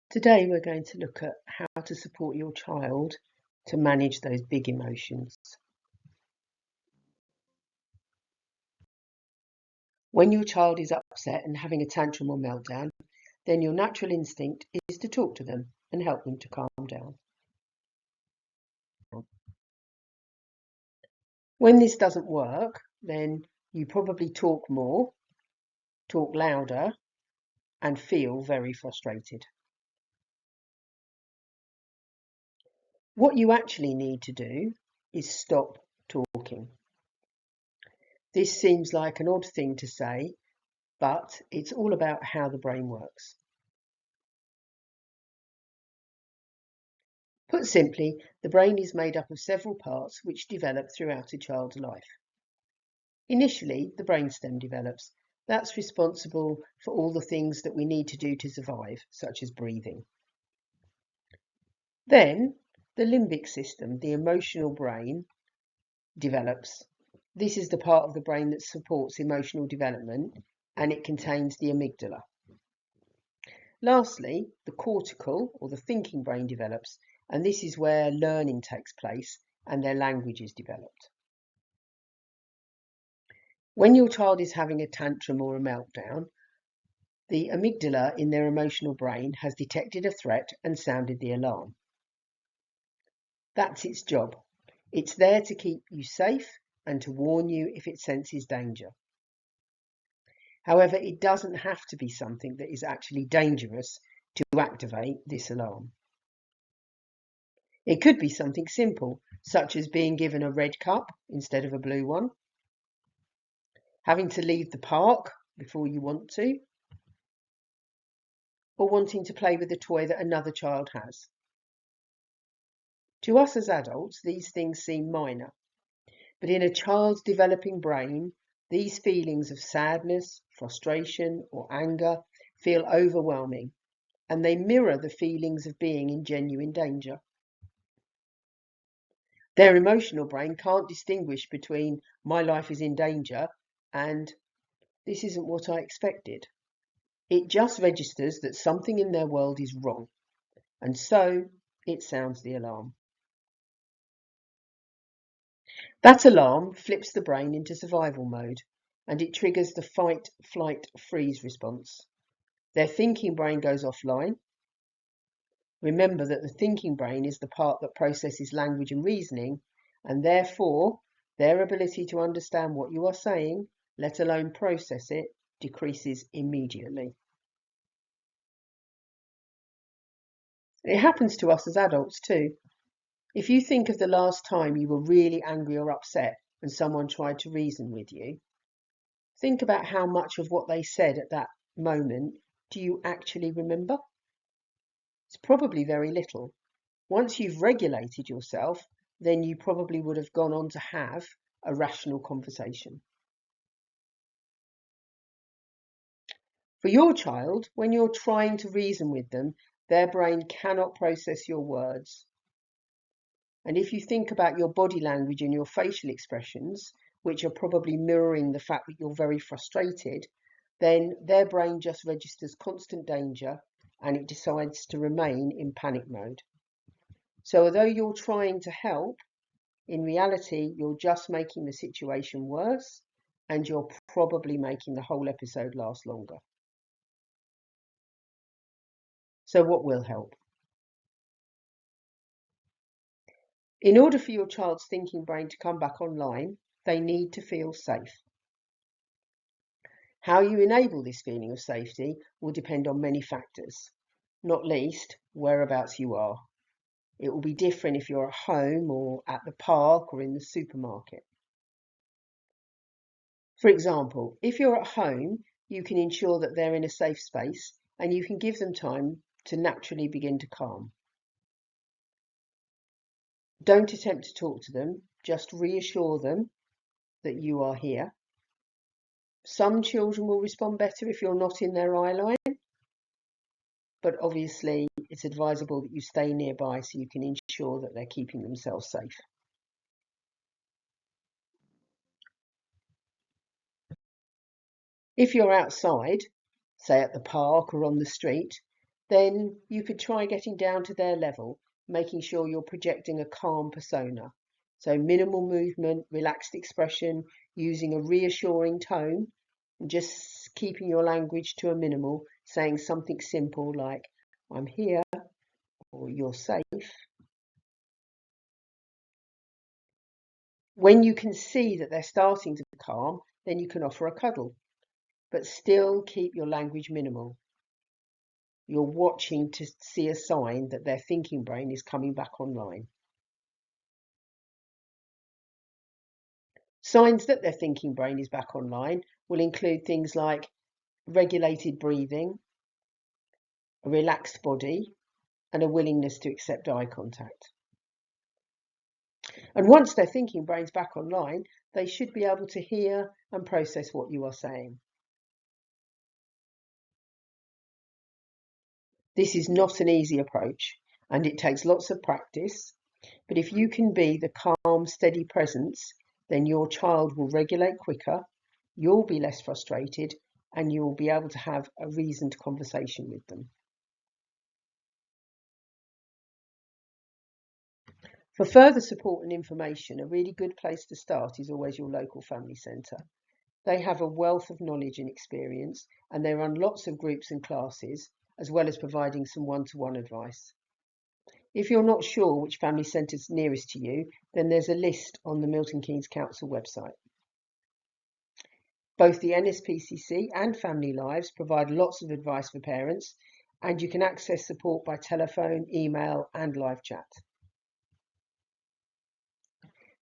Today we're going to look at how to support your child to manage those big emotions. When your child is upset and having a tantrum or meltdown, then your natural instinct is to talk to them and help them to calm down. When this doesn't work, then you probably talk more, talk louder, and feel very frustrated. What you actually need to do is stop talking. This seems like an odd thing to say, but it's all about how the brain works. Put simply, the brain is made up of several parts which develop throughout a child's life. Initially, the brainstem develops. That's responsible for all the things that we need to do to survive, such as breathing. Then, the limbic system, the emotional brain, develops. This is the part of the brain that supports emotional development, and it contains the amygdala. Lastly, the cortical, or the thinking brain, develops, and this is where learning takes place and their language is developed. When your child is having a tantrum or a meltdown, the amygdala in their emotional brain has detected a threat and sounded the alarm. That's its job. It's there to keep you safe and to warn you if it senses danger. However, it doesn't have to be something that is actually dangerous to activate this alarm. It could be something simple, such as being given a red cup instead of a blue one, having to leave the park before you want to, or wanting to play with a toy that another child has. To us as adults, these things seem minor, but in a child's developing brain, these feelings of sadness, frustration, or anger feel overwhelming, and they mirror the feelings of being in genuine danger. Their emotional brain can't distinguish between my life is in danger and this isn't what I expected. It just registers that something in their world is wrong, and so it sounds the alarm. That alarm flips the brain into survival mode, and it triggers the fight, flight, freeze response. Their thinking brain goes offline. Remember that the thinking brain is the part that processes language and reasoning, and therefore their ability to understand what you are saying, let alone process it, decreases immediately. It happens to us as adults too. If you think of the last time you were really angry or upset and someone tried to reason with you, think about how much of what they said at that moment do you actually remember? It's probably very little. Once you've regulated yourself, then you probably would have gone on to have a rational conversation. For your child, when you're trying to reason with them, their brain cannot process your words. And if you think about your body language and your facial expressions, which are probably mirroring the fact that you're very frustrated, then their brain just registers constant danger and it decides to remain in panic mode. So although you're trying to help, in reality, you're just making the situation worse and you're probably making the whole episode last longer. So what will help? In order for your child's thinking brain to come back online, they need to feel safe. How you enable this feeling of safety will depend on many factors, not least whereabouts you are. It will be different if you're at home or at the park or in the supermarket. For example, if you're at home, you can ensure that they're in a safe space and you can give them time to naturally begin to calm. Don't attempt to talk to them, just reassure them that you are here. Some children will respond better if you're not in their eye line, but obviously it's advisable that you stay nearby so you can ensure that they're keeping themselves safe. If you're outside, say at the park or on the street, Then you could try getting down to their level, making sure you're projecting a calm persona. So minimal movement, relaxed expression, using a reassuring tone, and just keeping your language to a minimal, saying something simple like, I'm here, or you're safe. When you can see that they're starting to calm, then you can offer a cuddle, but still keep your language minimal. You're watching to see a sign that their thinking brain is coming back online. Signs that their thinking brain is back online will include things like regulated breathing, a relaxed body, and a willingness to accept eye contact. And once their thinking brain's back online, they should be able to hear and process what you are saying. This is not an easy approach, and it takes lots of practice, but if you can be the calm, steady presence, then your child will regulate quicker, you'll be less frustrated, and you'll be able to have a reasoned conversation with them. For further support and information, a really good place to start is always your local family centre. They have a wealth of knowledge and experience, and they run lots of groups and classes, as well as providing some one-to-one advice. If you're not sure which family centre is nearest to you, then there's a list on the Milton Keynes Council website. Both the NSPCC and Family Lives provide lots of advice for parents, and you can access support by telephone, email, and live chat.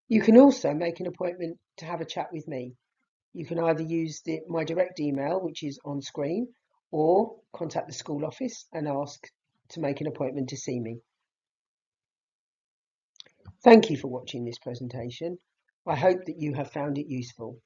You can also make an appointment to have a chat with me. You can either use my direct email, which is on screen, or contact the school office and ask to make an appointment to see me. Thank you for watching this presentation. I hope that you have found it useful.